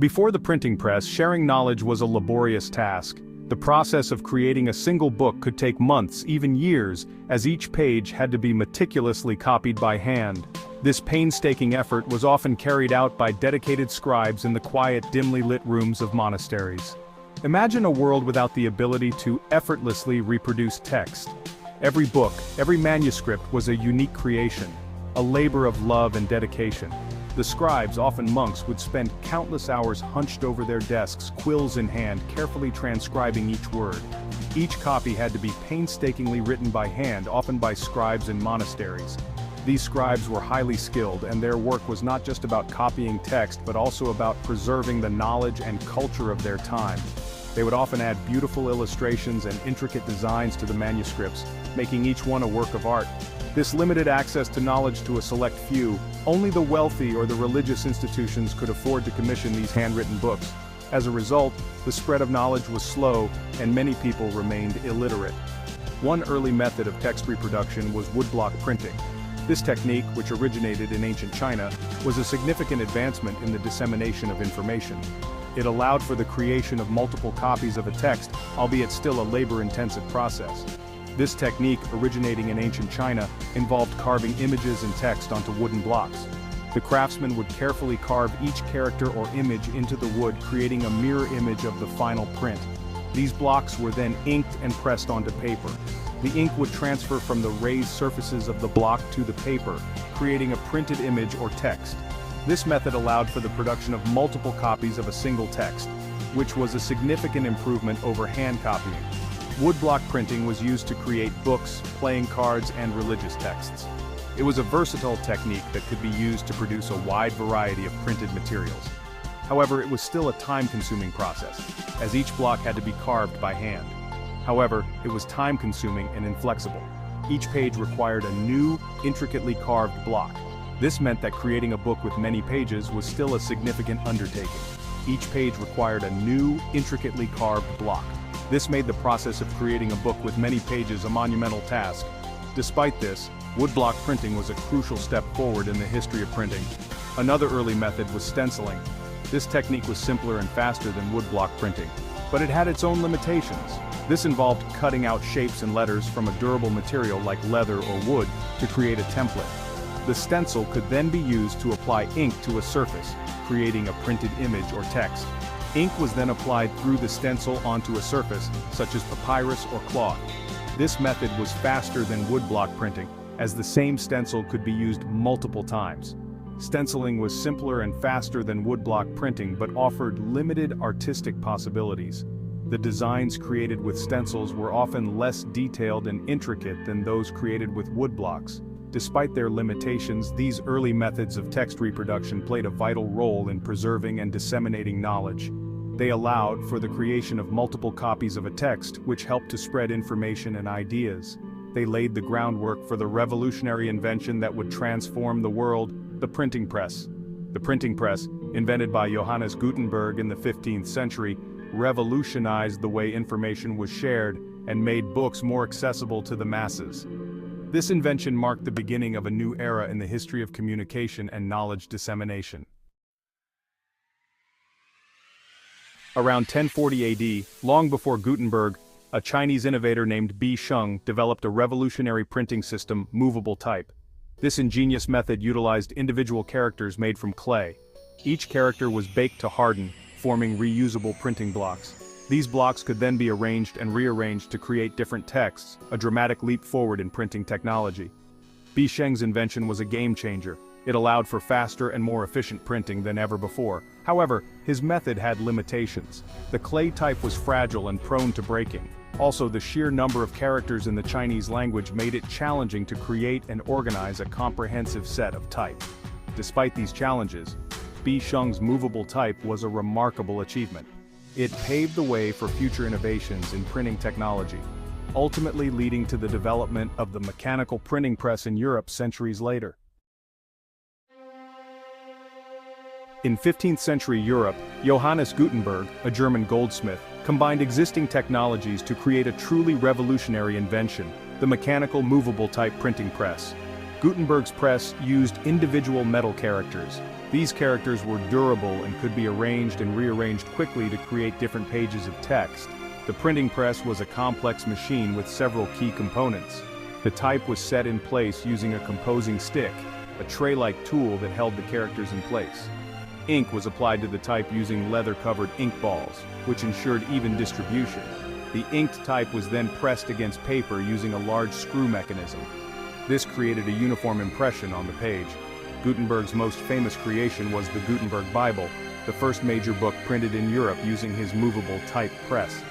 Before the printing press, sharing knowledge was a laborious task. The process of creating a single book could take months, even years, as each page had to be meticulously copied by hand. This painstaking effort was often carried out by dedicated scribes in the quiet, dimly lit rooms of monasteries. Imagine a world without the ability to effortlessly reproduce text. Every book, every manuscript was a unique creation, a labor of love and dedication. The scribes, often monks, would spend countless hours hunched over their desks, quills in hand, carefully transcribing each word. Each copy had to be painstakingly written by hand, often by scribes in monasteries. These scribes were highly skilled, and their work was not just about copying text but also about preserving the knowledge and culture of their time. They would often add beautiful illustrations and intricate designs to the manuscripts, making each one a work of art. This limited access to knowledge to a select few. Only the wealthy or the religious institutions could afford to commission these handwritten books. As a result, the spread of knowledge was slow, and many people remained illiterate. One early method of text reproduction was woodblock printing. This technique, which originated in ancient China, was a significant advancement in the dissemination of information. It allowed for the creation of multiple copies of a text, albeit still a labor-intensive process. This technique, originating in ancient China, involved carving images and text onto wooden blocks. The craftsman would carefully carve each character or image into the wood, creating a mirror image of the final print. These blocks were then inked and pressed onto paper. The ink would transfer from the raised surfaces of the block to the paper, creating a printed image or text. This method allowed for the production of multiple copies of a single text, which was a significant improvement over hand copying. Woodblock printing was used to create books, playing cards, and religious texts. It was a versatile technique that could be used to produce a wide variety of printed materials. However, it was still a time-consuming process, as each block had to be carved by hand. However, it was time-consuming and inflexible. Each page required a new, intricately carved block. This meant that creating a book with many pages was still a significant undertaking. Each page required a new, intricately carved block. This made the process of creating a book with many pages a monumental task. Despite this, woodblock printing was a crucial step forward in the history of printing. Another early method was stenciling. This technique was simpler and faster than woodblock printing, but it had its own limitations. This involved cutting out shapes and letters from a durable material like leather or wood to create a template. The stencil could then be used to apply ink to a surface, creating a printed image or text. Ink was then applied through the stencil onto a surface, such as papyrus or cloth. This method was faster than woodblock printing, as the same stencil could be used multiple times. Stenciling was simpler and faster than woodblock printing but offered limited artistic possibilities. The designs created with stencils were often less detailed and intricate than those created with woodblocks. Despite their limitations, these early methods of text reproduction played a vital role in preserving and disseminating knowledge. They allowed for the creation of multiple copies of a text, which helped to spread information and ideas. They laid the groundwork for the revolutionary invention that would transform the world, the printing press. The printing press, invented by Johannes Gutenberg in the 15th century, revolutionized the way information was shared and made books more accessible to the masses. This invention marked the beginning of a new era in the history of communication and knowledge dissemination. Around 1040 AD, long before Gutenberg, a Chinese innovator named Bi Sheng developed a revolutionary printing system, movable type. This ingenious method utilized individual characters made from clay. Each character was baked to harden, forming reusable printing blocks. These blocks could then be arranged and rearranged to create different texts, a dramatic leap forward in printing technology. Bi Sheng's invention was a game changer. It allowed for faster and more efficient printing than ever before. However, his method had limitations. The clay type was fragile and prone to breaking. Also, the sheer number of characters in the Chinese language made it challenging to create and organize a comprehensive set of type. Despite these challenges, Bi Sheng's movable type was a remarkable achievement. It paved the way for future innovations in printing technology, ultimately leading to the development of the mechanical printing press in Europe centuries later. In 15th century Europe, Johannes Gutenberg, a German goldsmith, combined existing technologies to create a truly revolutionary invention, the mechanical movable type printing press. Gutenberg's press used individual metal characters. These characters were durable and could be arranged and rearranged quickly to create different pages of text. The printing press was a complex machine with several key components. The type was set in place using a composing stick, a tray-like tool that held the characters in place. Ink was applied to the type using leather-covered ink balls, which ensured even distribution. The inked type was then pressed against paper using a large screw mechanism. This created a uniform impression on the page. Gutenberg's most famous creation was the Gutenberg Bible, the first major book printed in Europe using his movable type press.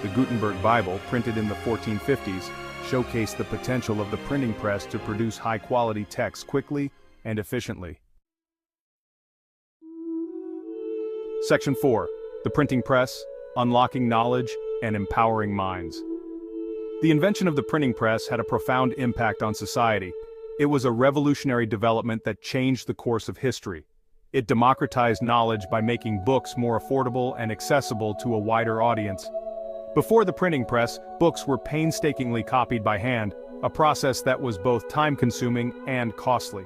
The Gutenberg Bible, printed in the 1450s, showcased the potential of the printing press to produce high-quality text quickly and efficiently. Section 4. The Printing Press, Unlocking Knowledge and Empowering Minds. The invention of the printing press had a profound impact on society. It was a revolutionary development that changed the course of history. It democratized knowledge by making books more affordable and accessible to a wider audience. Before the printing press, books were painstakingly copied by hand, a process that was both time-consuming and costly.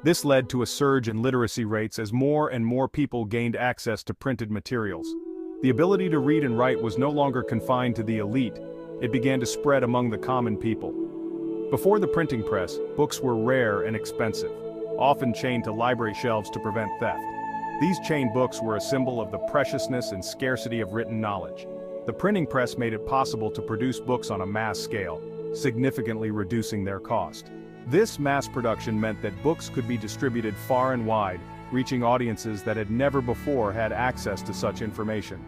This led to a surge in literacy rates as more and more people gained access to printed materials. The ability to read and write was no longer confined to the elite. It began to spread among the common people. Before the printing press, books were rare and expensive, often chained to library shelves to prevent theft. These chained books were a symbol of the preciousness and scarcity of written knowledge. The printing press made it possible to produce books on a mass scale, significantly reducing their cost. This mass production meant that books could be distributed far and wide, reaching audiences that had never before had access to such information.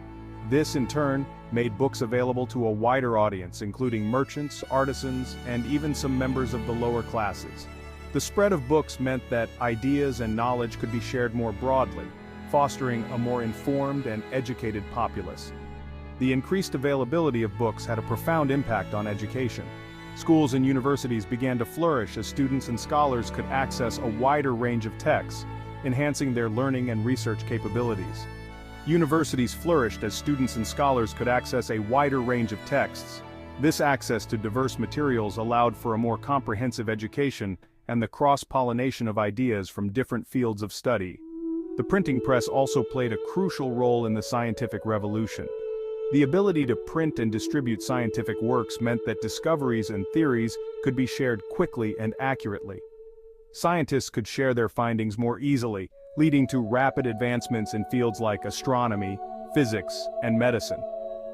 This, in turn, made books available to a wider audience, including merchants, artisans, and even some members of the lower classes. The spread of books meant that ideas and knowledge could be shared more broadly, fostering a more informed and educated populace. The increased availability of books had a profound impact on education. Schools and universities began to flourish as students and scholars could access a wider range of texts, enhancing their learning and research capabilities. Universities flourished as students and scholars could access a wider range of texts. This access to diverse materials allowed for a more comprehensive education and the cross-pollination of ideas from different fields of study. The printing press also played a crucial role in the scientific revolution. The ability to print and distribute scientific works meant that discoveries and theories could be shared quickly and accurately. Scientists could share their findings more easily, leading to rapid advancements in fields like astronomy, physics, and medicine.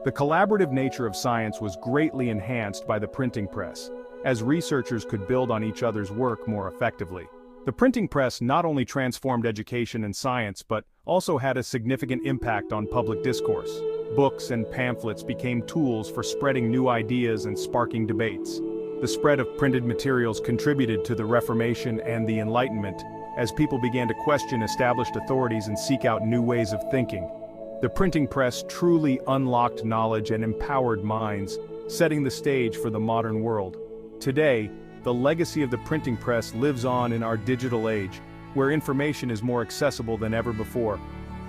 The collaborative nature of science was greatly enhanced by the printing press, as researchers could build on each other's work more effectively. The printing press not only transformed education and science but also had a significant impact on public discourse. Books and pamphlets became tools for spreading new ideas and sparking debates. The spread of printed materials contributed to the Reformation and the Enlightenment, as people began to question established authorities and seek out new ways of thinking. The printing press truly unlocked knowledge and empowered minds, setting the stage for the modern world. Today, the legacy of the printing press lives on in our digital age, where information is more accessible than ever before.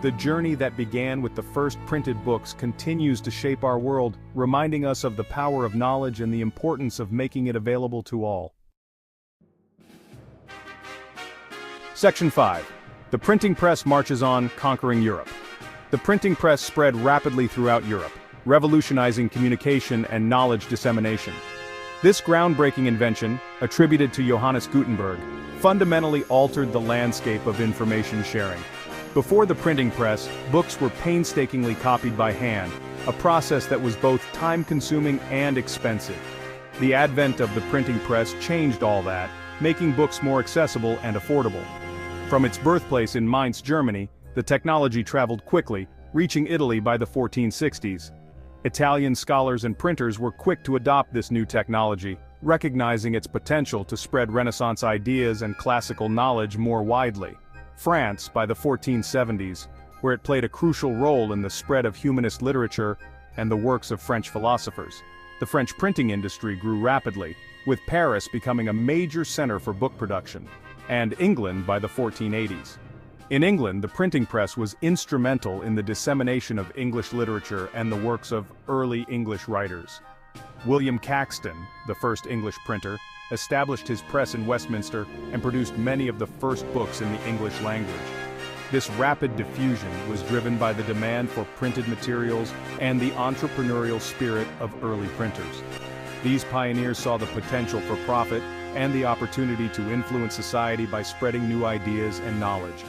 The journey that began with the first printed books continues to shape our world, reminding us of the power of knowledge and the importance of making it available to all. Section 5. The printing press marches on, conquering Europe. The printing press spread rapidly throughout Europe, revolutionizing communication and knowledge dissemination. This groundbreaking invention, attributed to Johannes Gutenberg, fundamentally altered the landscape of information sharing. Before the printing press, books were painstakingly copied by hand, a process that was both time-consuming and expensive. The advent of the printing press changed all that, making books more accessible and affordable. From its birthplace in Mainz, Germany, the technology traveled quickly, reaching Italy by the 1460s. Italian scholars and printers were quick to adopt this new technology, recognizing its potential to spread Renaissance ideas and classical knowledge more widely. France, by the 1470s, where it played a crucial role in the spread of humanist literature and the works of French philosophers. The French printing industry grew rapidly, with Paris becoming a major center for book production, and England by the 1480s. In England, the printing press was instrumental in the dissemination of English literature and the works of early English writers. William Caxton, the first English printer, established his press in Westminster, and produced many of the first books in the English language. This rapid diffusion was driven by the demand for printed materials and the entrepreneurial spirit of early printers. These pioneers saw the potential for profit and the opportunity to influence society by spreading new ideas and knowledge.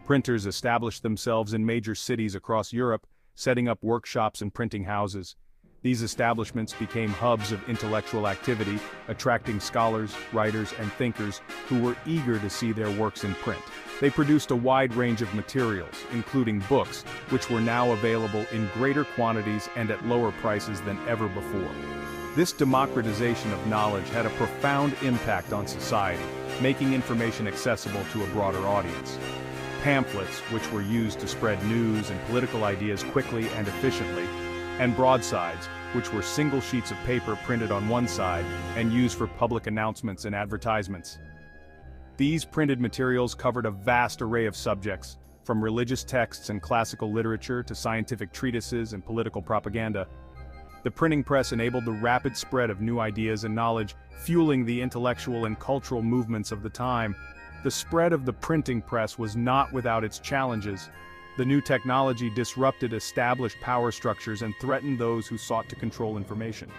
Printers established themselves in major cities across Europe, setting up workshops and printing houses. These establishments became hubs of intellectual activity, attracting scholars, writers, and thinkers who were eager to see their works in print. They produced a wide range of materials, including books, which were now available in greater quantities and at lower prices than ever before. This democratization of knowledge had a profound impact on society, making information accessible to a broader audience. Pamphlets, which were used to spread news and political ideas quickly and efficiently, and broadsides, which were single sheets of paper printed on one side and used for public announcements and advertisements. These printed materials covered a vast array of subjects, from religious texts and classical literature to scientific treatises and political propaganda. The printing press enabled the rapid spread of new ideas and knowledge, fueling the intellectual and cultural movements of the time. The spread of the printing press was not without its challenges. The new technology disrupted established power structures and threatened those who sought to control information.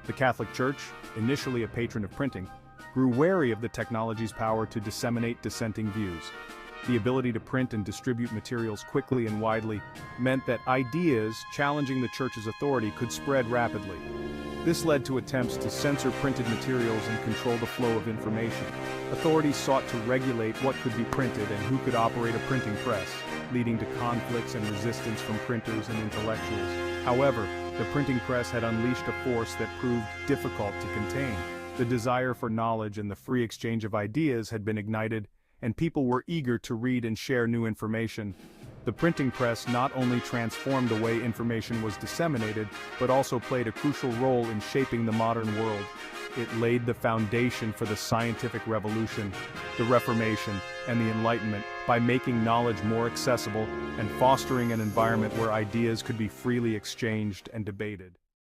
The Catholic Church, initially a patron of printing, grew wary of the technology's power to disseminate dissenting views. The ability to print and distribute materials quickly and widely meant that ideas challenging the Church's authority could spread rapidly. This led to attempts to censor printed materials and control the flow of information. Authorities sought to regulate what could be printed and who could operate a printing press, leading to conflicts and resistance from printers and intellectuals. However, the printing press had unleashed a force that proved difficult to contain. The desire for knowledge and the free exchange of ideas had been ignited, and people were eager to read and share new information. The printing press not only transformed the way information was disseminated, but also played a crucial role in shaping the modern world. It laid the foundation for the scientific revolution, the Reformation, and the Enlightenment by making knowledge more accessible and fostering an environment where ideas could be freely exchanged and debated.